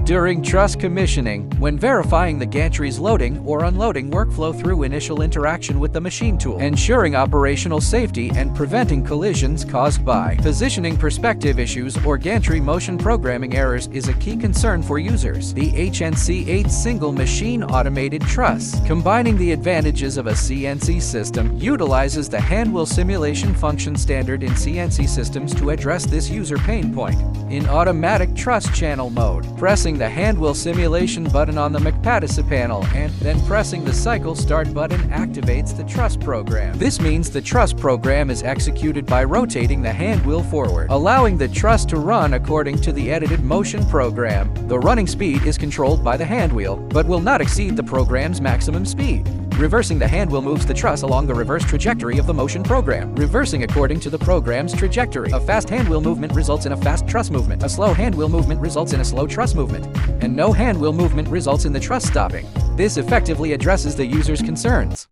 During truss commissioning, when verifying the gantry's loading or unloading workflow through initial interaction with the machine tool, ensuring operational safety and preventing collisions caused by positioning perspective issues or gantry motion programming errors is a key concern for users. The HNC8 Single Machine Automated Truss, combining the advantages of a CNC system, utilizes the handwheel simulation function standard in CNC systems to address this user pain point. In automatic truss channel mode, pressing the handwheel simulation button on the McPadisa panel and then pressing the cycle start button activates the truss program. This means the truss program is executed by rotating the handwheel forward, allowing the truss to run according to the edited motion program. The running speed is controlled by the handwheel, but will not exceed the program's maximum speed. Reversing the handwheel moves the truss along the reverse trajectory of the motion program, reversing according to the program's trajectory. A fast handwheel movement results in a fast truss movement. A slow handwheel movement results in a slow truss movement. And no handwheel movement results in the truss stopping. This effectively addresses the user's concerns.